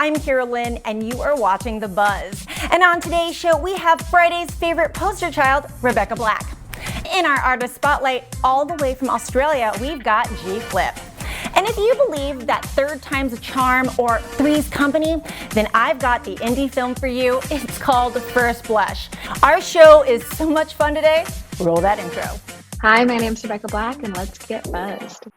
I'm Carolyn, and you are watching The Buzz. And on today's show, we have Friday's favorite poster child, Rebecca Black. In our artist spotlight, all the way from Australia, we've got G Flip. And if you believe that third time's a charm or Three's Company, then I've got the indie film for you. It's called First Blush. Our show is so much fun today. Roll that intro. Hi, my name's Rebecca Black, and let's get buzzed.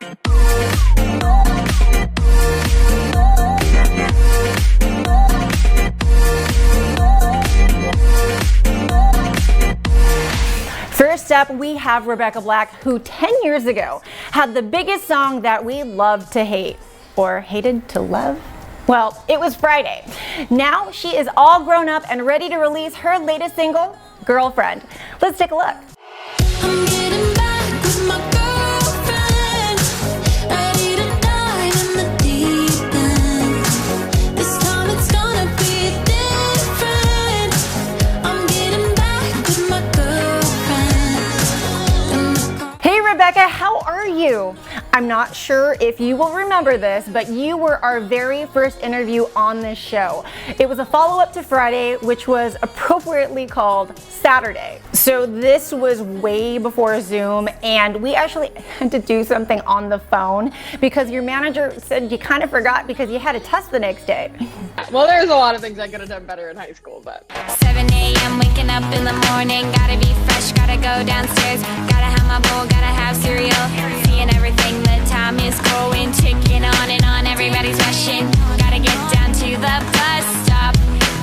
First up, we have Rebecca Black, who 10 years ago had the biggest song that we loved to hate, or hated to love. Well, it was Friday. Now she is all grown up and ready to release her latest single, Girlfriend. Let's take a look. I'm getting back with my girlfriend, ready to dive in the deep end. This time it's gonna be different. I'm getting back with my girlfriend. Hey Rebecca, how are you? I'm not sure if you will remember this, but you were our very first interview on this show. It was a follow-up to Friday, which was appropriately called Saturday. So this was way before Zoom, and we actually had to do something on the phone because your manager said you kind of forgot because you had a test the next day. Well, there's a lot of things I could have done better in high school, but 7 a.m. waking up in the morning, gotta be fresh, gotta go downstairs, gotta have my bowl, gotta have cereal, seeing everything, the time is going, ticking on and on, everybody's rushing, gotta get down to the bus stop,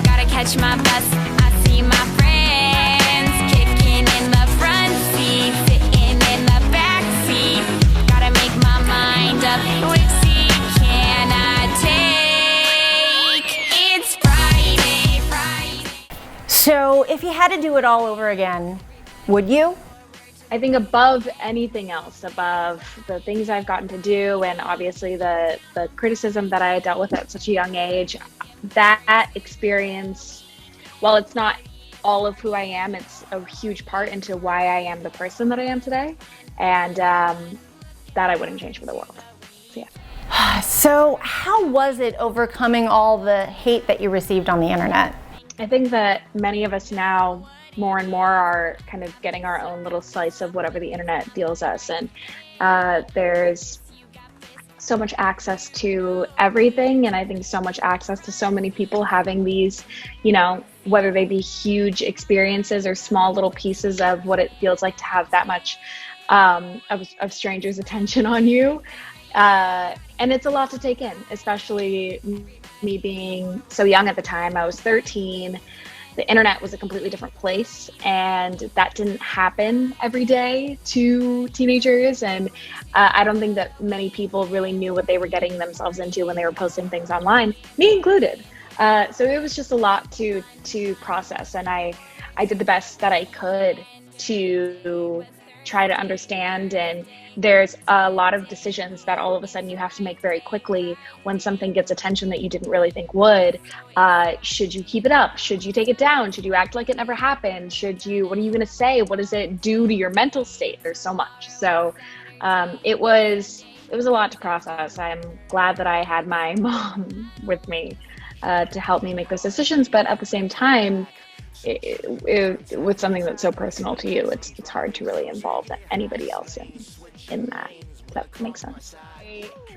gotta catch my bus, I see my friends, kicking in the front seat, sitting in the back seat, gotta make my mind up, which seat can I take? It's Friday. So if you had to do it all over again, would you? I think above anything else, above the things I've gotten to do, and obviously the criticism that I dealt with at such a young age, that experience, while it's not all of who I am, it's a huge part into why I am the person that I am today, and that I wouldn't change for the world. So yeah. So how was it overcoming all the hate that you received on the internet? I think that many of us now more and more are kind of getting our own little slice of whatever the internet deals us, and there's so much access to everything, and I think so much access to so many people having these, you know, whether they be huge experiences or small little pieces of what it feels like to have that much of strangers' attention on you, and it's a lot to take in, especially me being so young at the time. I was 13. The internet was a completely different place, and that didn't happen every day to teenagers, and I don't think that many people really knew what they were getting themselves into when they were posting things online, me included. So it was just a lot to process, and I did the best that I could to try to understand. And there's a lot of decisions that all of a sudden you have to make very quickly when something gets attention that you didn't really think would. Should you keep it up? Should you take it down? Should you act like it never happened? What are you going to say? What does it do to your mental state? There's so much. So it was a lot to process. I'm glad that I had my mom with me to help me make those decisions, but at the same time, with something that's so personal to you, it's hard to really involve anybody else in that. If that makes sense.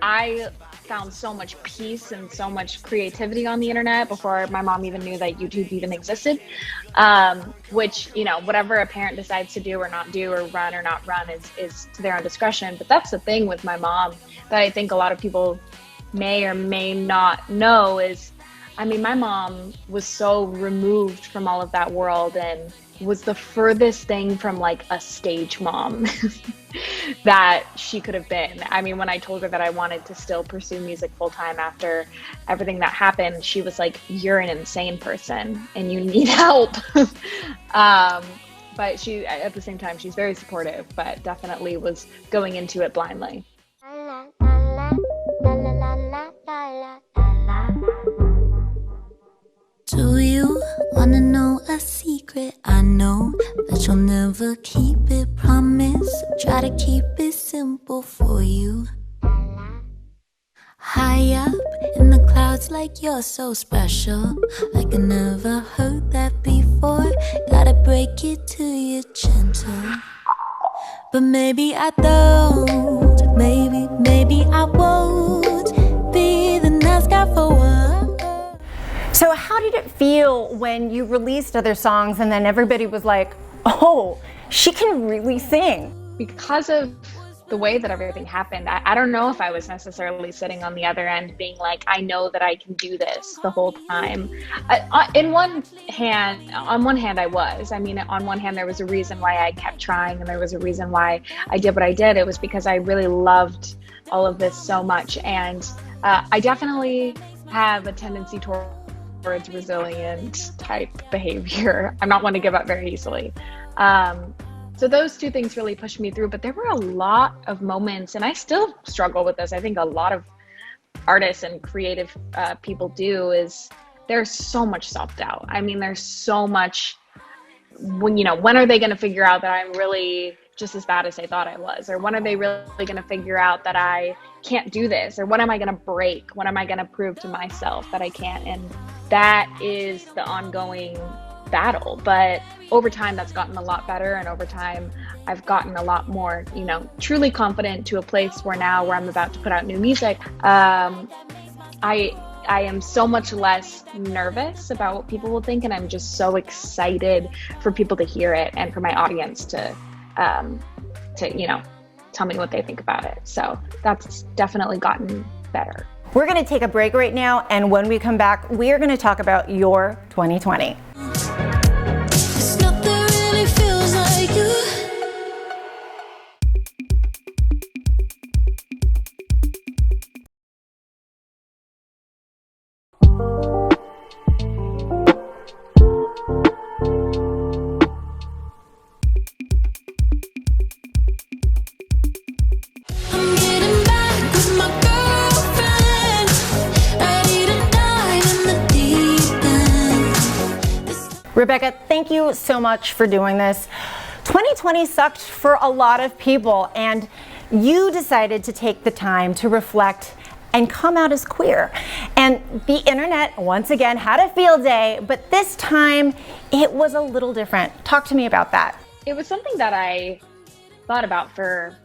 I found so much peace and so much creativity on the internet before my mom even knew that YouTube even existed, which, you know, whatever a parent decides to do or not do, or run or not run, is to their own discretion. But that's the thing with my mom that I think a lot of people may or may not know is, I mean, my mom was so removed from all of that world and was the furthest thing from like a stage mom that she could have been. I mean, when I told her that I wanted to still pursue music full time after everything that happened, she was like, "You're an insane person and you need help." But she, at the same time, she's very supportive, but definitely was going into it blindly. Do you wanna know a secret? I know that you'll never keep it, promise. Try to keep it simple for you. High up in the clouds It's like you're so special, like I never heard that before. Gotta break it to you gentle, but maybe I don't. Maybe I won't be the nice guy for one. So how did it feel when you released other songs and then everybody was like, oh, she can really sing? Because of the way that everything happened, I don't know if I was necessarily sitting on the other end being like, I know that I can do this the whole time. On one hand I was. I mean, on one hand, there was a reason why I kept trying, and there was a reason why I did what I did. It was because I really loved all of this so much. And I definitely have a tendency towards resilient type behavior. I'm not one to give up very easily. So those two things really pushed me through, but there were a lot of moments, and I still struggle with this. I think a lot of artists and creative people do, is there's so much self-doubt. I mean, there's so much, when are they going to figure out that I'm really just as bad as they thought I was? Or when are they really going to figure out that I can't do this? Or what am I going to break? What am I going to prove to myself that I can't? And that is the ongoing battle. But over time, that's gotten a lot better. And over time, I've gotten a lot more, truly confident, to a place where now, where I'm about to put out new music, I am so much less nervous about what people will think. And I'm just so excited for people to hear it and for my audience to tell me what they think about it. So that's definitely gotten better. We're going to take a break right now, and when we come back, we are going to talk about your 2020. Rebecca, thank you so much for doing this. 2020 sucked for a lot of people, and you decided to take the time to reflect and come out as queer. And the internet, once again, had a field day, but this time it was a little different. Talk to me about that. It was something that I thought about for,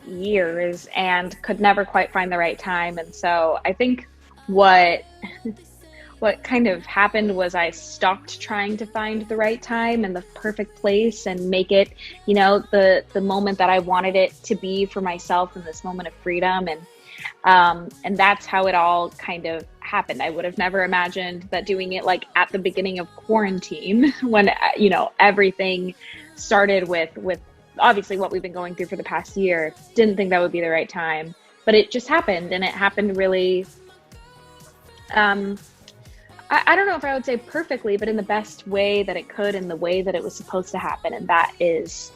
years, and could never quite find the right time. And so I think what kind of happened was I stopped trying to find the right time and the perfect place and make it, the moment that I wanted it to be for myself in this moment of freedom. And that's how it all kind of happened. I would have never imagined that doing it like at the beginning of quarantine, when, everything started with obviously what we've been going through for the past year. Didn't think that would be the right time, but it just happened, and it happened really, I don't know if I would say perfectly, but in the best way that it could, in the way that it was supposed to happen. And that is,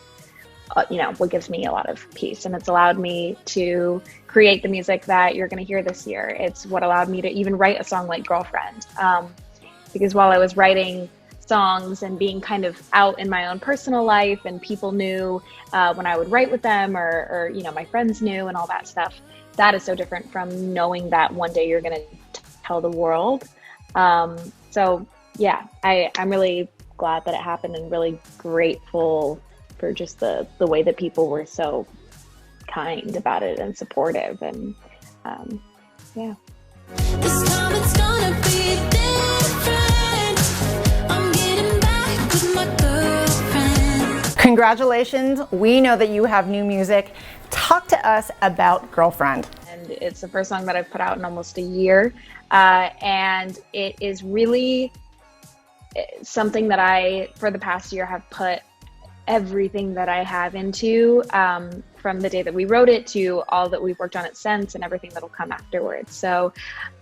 what gives me a lot of peace. And it's allowed me to create the music that you're going to hear this year. It's what allowed me to even write a song like Girlfriend. Because while I was writing songs and being kind of out in my own personal life, and people knew when I would write with them, or my friends knew, and all that stuff, that is so different from knowing that one day you're going to tell the world. So yeah, I'm really glad that it happened, and really grateful for just the way that people were so kind about it and supportive. And, yeah. This time it's gonna be different. I'm getting back with my girlfriend. Congratulations. We know that you have new music. Talk to us about Girlfriend. And it's the first song that I've put out in almost a year. And it is really something that I, for the past year, have put everything that I have into, from the day that we wrote it to all that we've worked on it since, and everything that'll come afterwards. So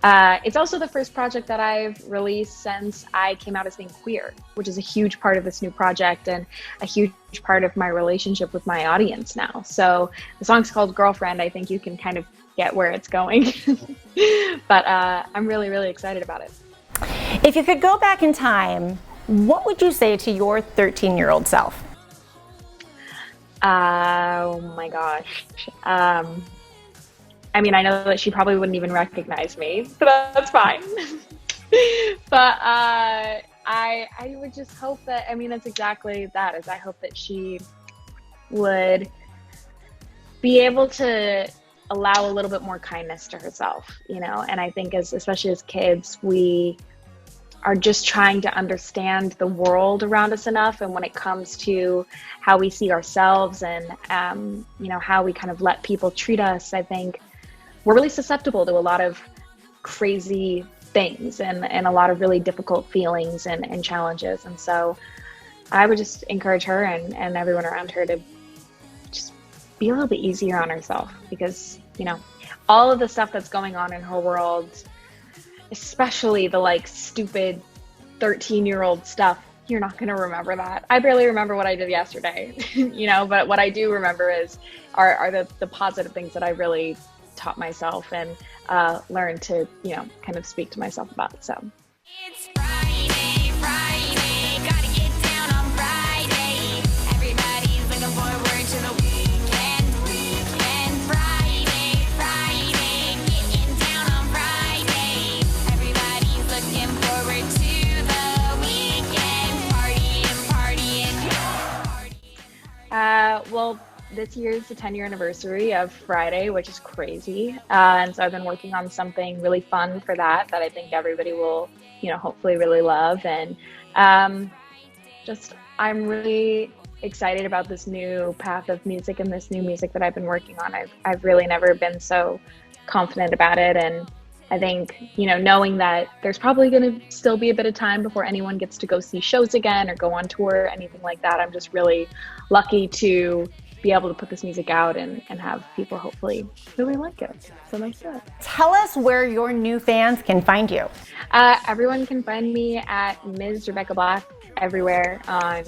it's also the first project that I've released since I came out as being queer, which is a huge part of this new project and a huge part of my relationship with my audience now. So the song's called Girlfriend. I think you can kind of get where it's going. But I'm really, really excited about it. If you could go back in time, what would you say to your 13-year-old self? Oh my gosh. I mean, I know that she probably wouldn't even recognize me, so that's fine. But I would just hope that, I mean, that's exactly that, is I hope that she would be able to allow a little bit more kindness to herself, you know? And I think especially as kids, we are just trying to understand the world around us enough. And when it comes to how we see ourselves and, you know, how we kind of let people treat us, I think we're really susceptible to a lot of crazy things and a lot of really difficult feelings and challenges. And so I would just encourage her and everyone around her to just be a little bit easier on herself, because, you know, all of the stuff that's going on in her world, especially the like stupid 13-year-old stuff, you're not going to remember that. I barely remember what I did yesterday, you know, but what I do remember are the positive things that I really taught myself and learned to, you know, kind of speak to myself about. So It's Friday, gotta get down on Friday. Everybody's looking forward to the weekend. Friday, getting down on Friday. Everybody's looking forward to the weekend. Partying. well, this year is the 10-year anniversary of Friday, which is crazy. And so I've been working on something really fun for that I think everybody will, you know, hopefully really love. And I'm really excited about this new path of music and this new music that I've been working on. I've really never been so confident about it. And I think, you know, knowing that there's probably going to still be a bit of time before anyone gets to go see shows again or go on tour, anything like that, I'm just really lucky to be able to put this music out and have people hopefully really like it. So that's it. Tell us where your new fans can find you. Everyone can find me at Ms. Rebecca Black everywhere on,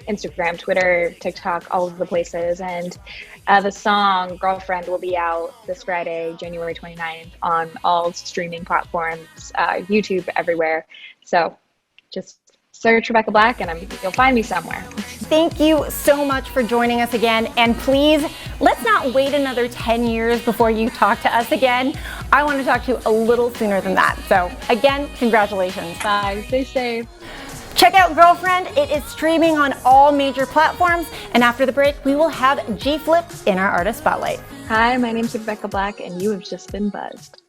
Instagram, Twitter, TikTok, all of the places. And the song Girlfriend will be out this Friday, January 29th on all streaming platforms, YouTube, everywhere. So just search Rebecca Black and you'll find me somewhere. Thank you so much for joining us again. And please, let's not wait another 10 years before you talk to us again. I want to talk to you a little sooner than that. So again, congratulations. Bye. Stay safe. Check out Girlfriend. It is streaming on all major platforms. And after the break, we will have G Flip in our Artist Spotlight. Hi, my name's Rebecca Black and you have just been buzzed.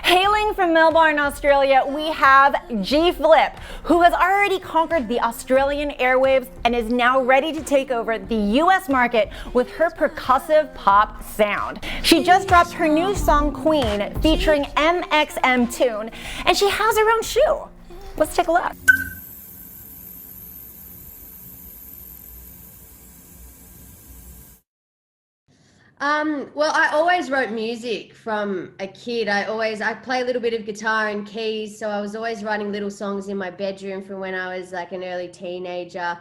Hailing from Melbourne, Australia, we have G Flip, who has already conquered the Australian airwaves and is now ready to take over the US market with her percussive pop sound. She just dropped her new song Queen featuring MXM Tune, and she has her own shoe. Let's take a look. Well, I always wrote music from a kid. I play a little bit of guitar and keys, so I was always writing little songs in my bedroom from when I was like an early teenager.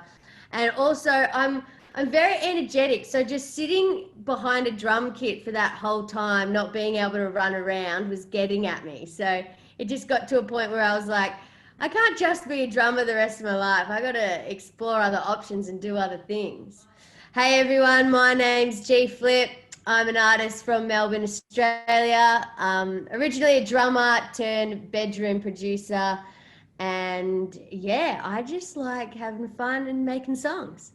And also I'm very energetic, so just sitting behind a drum kit for that whole time, not being able to run around, was getting at me. So it just got to a point where I was like, I can't just be a drummer the rest of my life. I got to explore other options and do other things. Hey everyone, my name's G Flip. I'm an artist from Melbourne, Australia. Originally a drummer turned bedroom producer. And yeah, I just like having fun and making songs.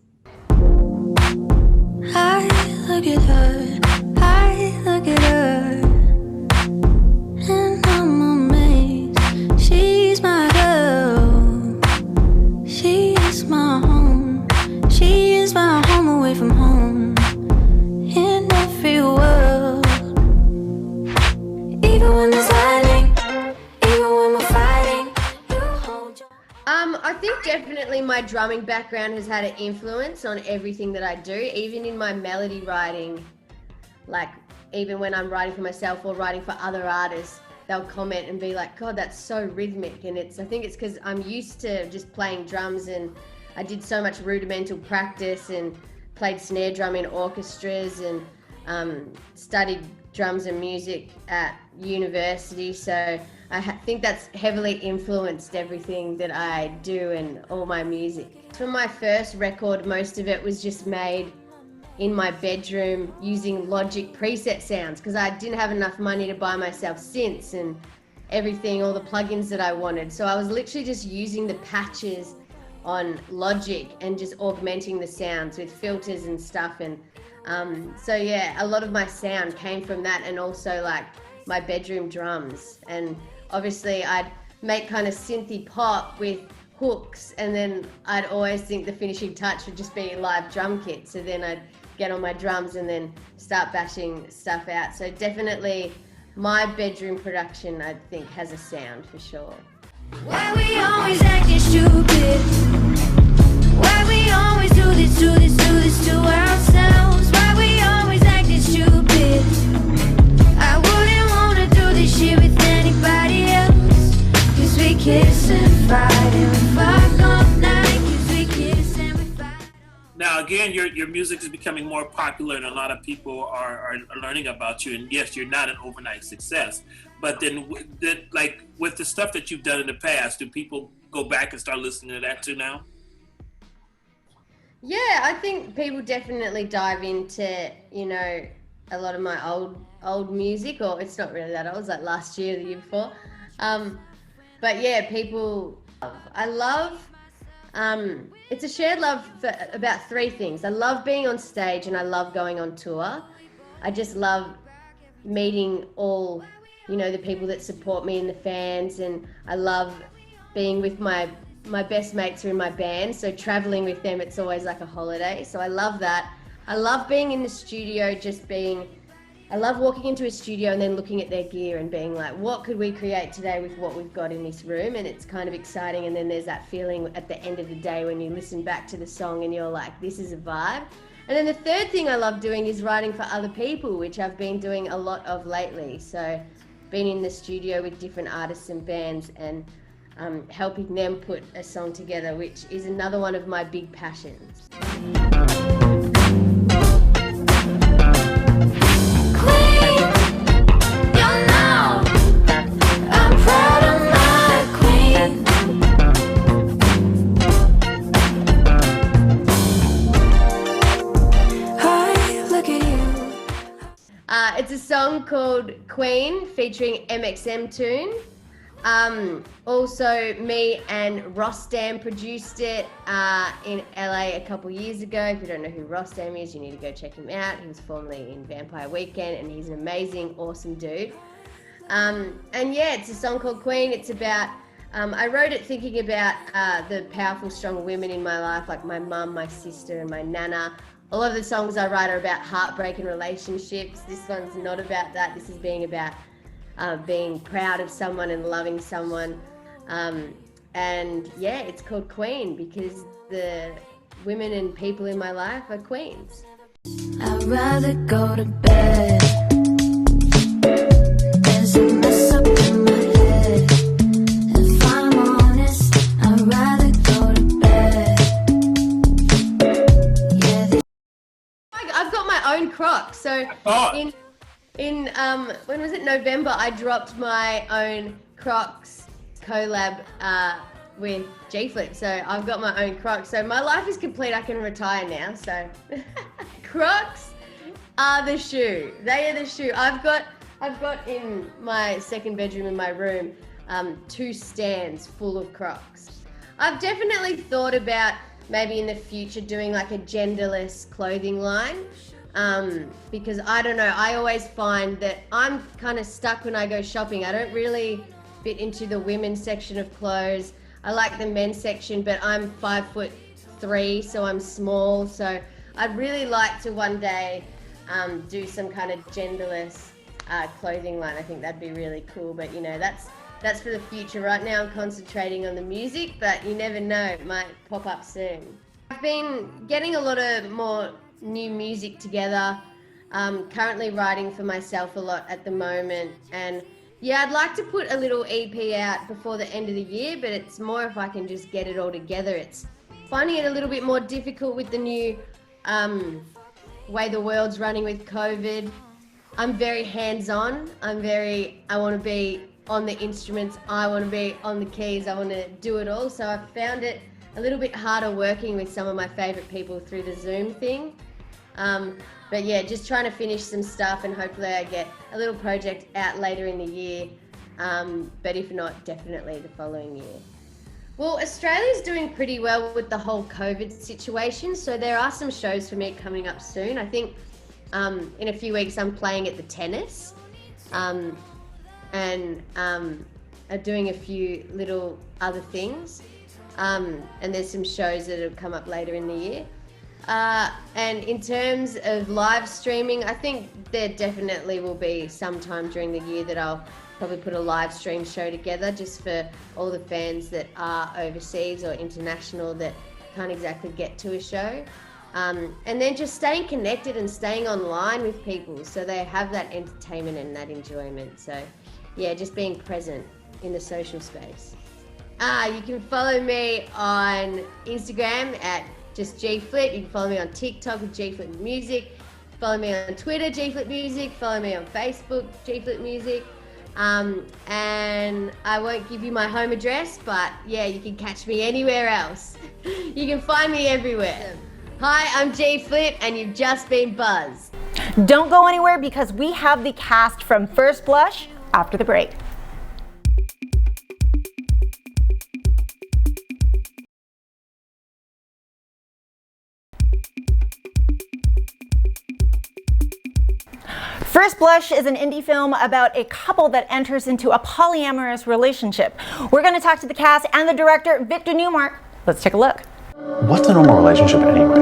I look at her, and I'm amazed. She's my girl, she is my home, she is my home away from home. In every world, even when there's lightning, even when we're fighting, you hold your... I think definitely my drumming background has had an influence on everything that I do, even in my melody writing. Like, even when I'm writing for myself or writing for other artists, they'll comment and be like, God, that's so rhythmic. And I think it's because I'm used to just playing drums, and I did so much rudimental practice and played snare drum in orchestras and studied drums and music at university. So think that's heavily influenced everything that I do and all my music. From my first record, most of it was just made in my bedroom using Logic preset sounds because I didn't have enough money to buy myself synths and everything, all the plugins that I wanted. So I was literally just using the patches on Logic and just augmenting the sounds with filters and stuff. And so yeah, a lot of my sound came from that, and also like my bedroom drums. And obviously I'd make kind of synthy pop with hooks, and then I'd always think the finishing touch would just be live drum kit. So then I'd get on my drums and then start bashing stuff out. So definitely my bedroom production, I think, has a sound for sure. Why we always acting stupid? Why we always do this to ourselves? Why we always acting stupid? I wouldn't wanna do this shit with anybody else. Cause we kiss and fight and we fuck all night. Cause we kiss and we fight. Now, again, your music is becoming more popular, and a lot of people are learning about you. And yes, you're not an overnight success. But then, like with the stuff that you've done in the past, do people go back and start listening to that too now? Yeah, I think people definitely dive into, you know, a lot of my old music, or it's not really that old, it's like last year, the year before. But yeah, people, I love, it's a shared love for about three things. I love being on stage and I love going on tour. I just love meeting all, you know, the people that support me and the fans, and I love being with my best mates who are in my band, so traveling with them, it's always like a holiday. So I love that. I love being in the studio, I love walking into a studio and then looking at their gear and being like, what could we create today with what we've got in this room? And it's kind of exciting. And then there's that feeling at the end of the day when you listen back to the song and you're like, this is a vibe. And then the third thing I love doing is writing for other people, which I've been doing a lot of lately. So being in the studio with different artists and bands and helping them put a song together, which is another one of my big passions. It's a song called Queen featuring MXM Tune. Also, me and Rostam produced it in LA a couple years ago. If you don't know who Rostam is, you need to go check him out. He was formerly in Vampire Weekend, and he's an amazing, awesome dude. And yeah, it's a song called Queen. It's about, I wrote it thinking about the powerful, strong women in my life, like my mum, my sister, and my nana. A lot of the songs I write are about heartbreak and relationships. This one's not about that. This is being about being proud of someone and loving someone. And yeah, it's called Queen because the women and people in my life are queens. I'd rather go to bed. There's a mess up in my head. If I'm honest, I'd rather go to bed. Yeah. I've got my own Crocs. So in when was it, November, I dropped my own Crocs collab with G Flip. So I've got my own Crocs. So my life is complete. I can retire now. So Crocs are the shoe. They are the shoe. I've got in my second bedroom in my room 2 stands full of Crocs. I've definitely thought about maybe in the future doing like a genderless clothing line. Because I don't know, I always find that I'm kind of stuck when I go shopping. I don't really fit into the women's section of clothes. I like the men's section, but I'm 5'3", so I'm small. So I'd really like to one day do some kind of genderless clothing line. I think that'd be really cool, but you know, that's for the future. Right now I'm concentrating on the music, but you never know, it might pop up soon. I've been getting a lot of more new music together. Currently writing for myself a lot at the moment, and yeah, I'd like to put a little EP out before the end of the year, but it's more if I can just get it all together. It's finding it a little bit more difficult with the new way the world's running with COVID. I'm very hands-on. I want to be on the instruments. I want to be on the keys. I want to do it all. So I found it a little bit harder working with some of my favorite people through the Zoom thing. But yeah, just trying to finish some stuff, and hopefully I get a little project out later in the year. But if not, definitely the following year. Well, Australia's doing pretty well with the whole COVID situation, so there are some shows for me coming up soon. I think in a few weeks I'm playing at the Tennis, and are doing a few little other things, and there's some shows that have come up later in the year. And in terms of live streaming, I think there definitely will be some time during the year that I'll probably put a live stream show together just for all the fans that are overseas or international that can't exactly get to a show. And then just staying connected and staying online with people so they have that entertainment and that enjoyment. So yeah, just being present in the social space. You can follow me on Instagram at just GFlit. You can follow me on TikTok with GFlit Music. Follow me on Twitter, GFlit Music. Follow me on Facebook, GFlit Music. And I won't give you my home address, but yeah, you can catch me anywhere else. You can find me everywhere. Hi, I'm GFlit, and you've just been buzzed. Don't go anywhere because we have the cast from First Blush after the break. First Blush is an indie film about a couple that enters into a polyamorous relationship. We're going to talk to the cast and the director, Victor Newmark. Let's take a look. What's a normal relationship anyway?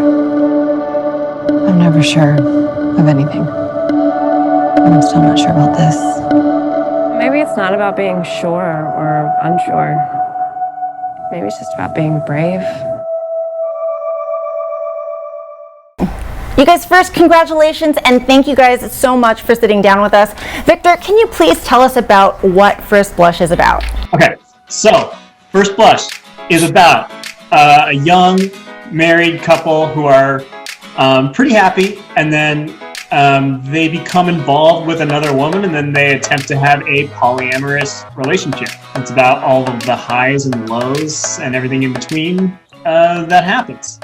I'm never sure of anything. I'm still not sure about this. Maybe it's not about being sure or unsure. Maybe it's just about being brave. You guys, first, congratulations, and thank you guys so much for sitting down with us. Victor, can you please tell us about what First Blush is about? Okay, so First Blush is about a young married couple who are pretty happy, and then they become involved with another woman, and then they attempt to have a polyamorous relationship. It's about all of the highs and lows and everything in between that happens.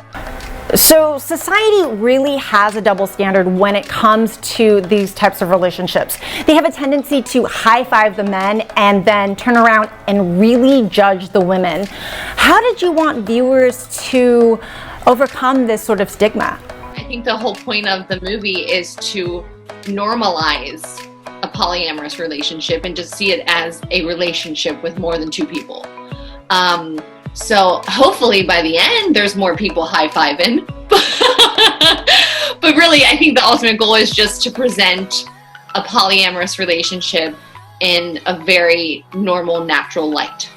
So society really has a double standard when it comes to these types of relationships. They have a tendency to high-five the men and then turn around and really judge the women. How did you want viewers to overcome this sort of stigma? I think the whole point of the movie is to normalize a polyamorous relationship and just see it as a relationship with more than two people. So hopefully by the end, there's more people high-fiving. But really, I think the ultimate goal is just to present a polyamorous relationship in a very normal, natural light.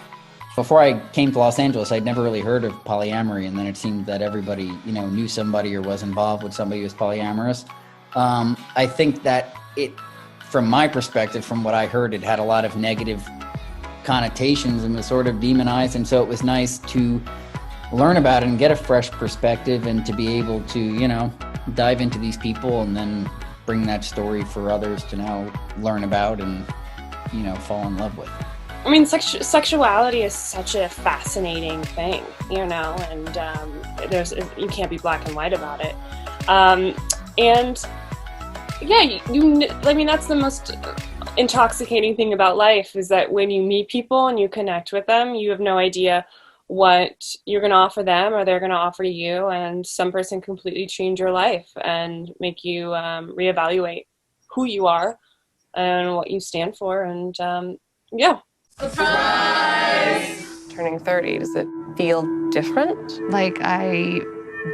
Before I came to Los Angeles, I'd never really heard of polyamory, and then it seemed that everybody, knew somebody or was involved with somebody who was polyamorous. I think that it, from my perspective, from what I heard, it had a lot of negative connotations and was sort of demonized, and so it was nice to learn about it and get a fresh perspective and to be able to, dive into these people and then bring that story for others to now learn about and, fall in love with. I mean, sexuality is such a fascinating thing, and you can't be black and white about it. And yeah, that's the most intoxicating thing about life, is that when you meet people and you connect with them, you have no idea what you're going to offer them or they're going to offer you, and some person completely change your life and make you reevaluate who you are and what you stand for. And yeah. Surprise! Turning 30, does it feel different? Like, I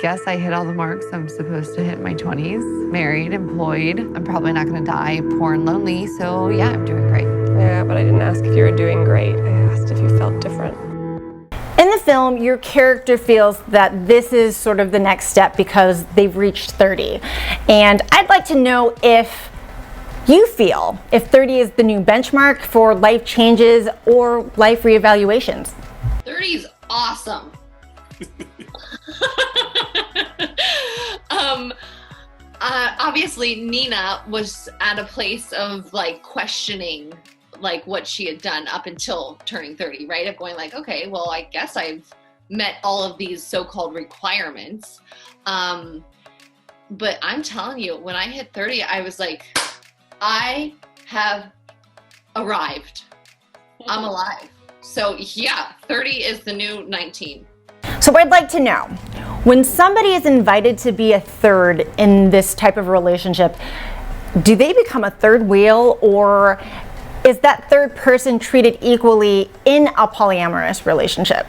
guess I hit all the marks I'm supposed to hit in my 20s. Married, employed. I'm probably not going to die poor and lonely, so yeah, I'm doing great. Yeah, but I didn't ask if you were doing great. I asked if you felt different. In the film, your character feels that this is sort of the next step because they've reached 30. And I'd like to know if you feel if 30 is the new benchmark for life changes or life reevaluations. 30 is awesome. Obviously Nina was at a place of questioning like what she had done up until turning 30, right? Of going like, okay, well, I guess I've met all of these so-called requirements. But I'm telling you, when I hit 30, I was like, I have arrived. I'm alive. So yeah, 30 is the new 19. So I'd like to know, when somebody is invited to be a third in this type of relationship, do they become a third wheel, or is that third person treated equally in a polyamorous relationship?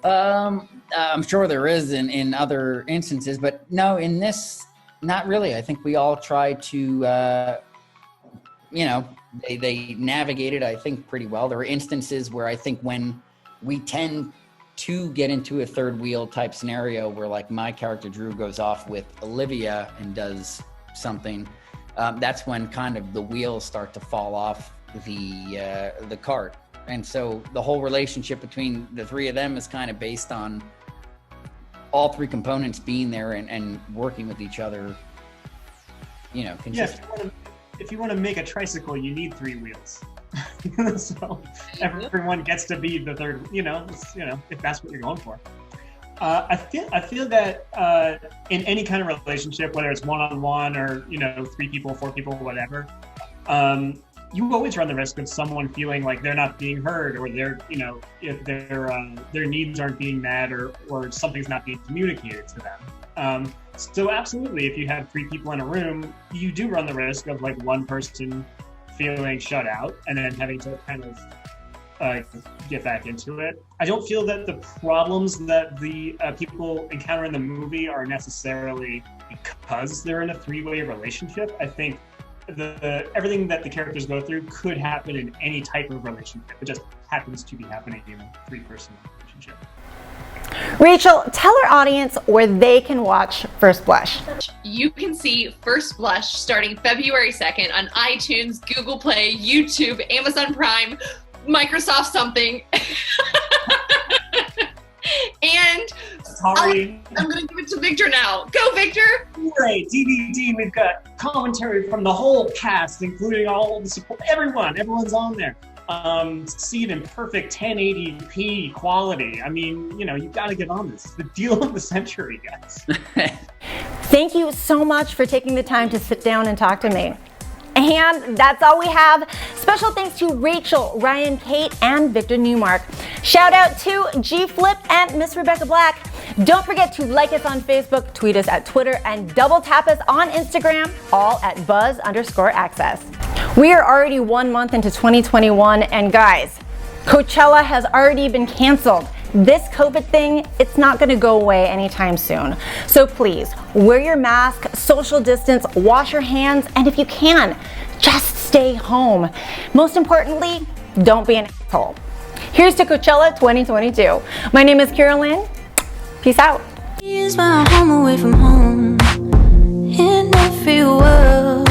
I'm sure there is in other instances, but no, in this, not really. I think we all try to, they navigate it, I think, pretty well. There are instances where I think when we tend to get into a third wheel type scenario where, like, my character Drew goes off with Olivia and does something, that's when kind of the wheels start to fall off the cart. And so the whole relationship between the three of them is kind of based on all three components being there and working with each other, consistently. Yes, if you want to make a tricycle, you need three wheels. So everyone gets to be the third, if that's what you're going for. I feel that in any kind of relationship, whether it's one-on-one or 3 people, 4 people, whatever, you always run the risk of someone feeling like they're not being heard, or if their needs aren't being met, or something's not being communicated to them. So absolutely, if you have 3 people in a room, you do run the risk of like one person feeling shut out and then having to kind of get back into it. I don't feel that the problems that the people encounter in the movie are necessarily because they're in a 3-way relationship. I think everything that the characters go through could happen in any type of relationship. It just happens to be happening in a 3-person relationship. Rachel, tell our audience where they can watch First Blush. You can see First Blush starting February 2nd on iTunes, Google Play, YouTube, Amazon Prime, Microsoft something. And Sorry. I'm going to give it to Victor now. Go, Victor! Great, DVD, we've got commentary from the whole cast, including all the support, everyone's on there. See it in perfect 1080p quality. I mean, you've got to get on this. It's the deal of the century, guys. Thank you so much for taking the time to sit down and talk to me. And that's all we have. Special thanks to Rachel, Ryan, Kate, and Victor Newmark. Shout out to G Flip and Miss Rebecca Black. Don't forget to like us on Facebook, tweet us at Twitter, and double tap us on Instagram, all at buzz_access. We are already 1 month into 2021, and guys, Coachella has already been canceled. This COVID thing, it's not gonna go away anytime soon. So please, wear your mask, social distance, wash your hands, and if you can, just stay home. Most importantly, don't be an asshole. Here's to Coachella 2022. My name is Carolyn. Peace out. Here's my home away from home in every world.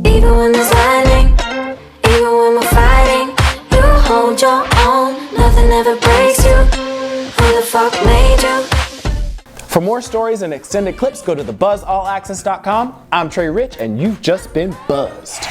Even when there's lightning, even when we're fighting, you hold your own. Nothing ever breaks you. Who the fuck made you? For more stories and extended clips, go to thebuzzallaccess.com. I'm Trey Rich, and you've just been buzzed.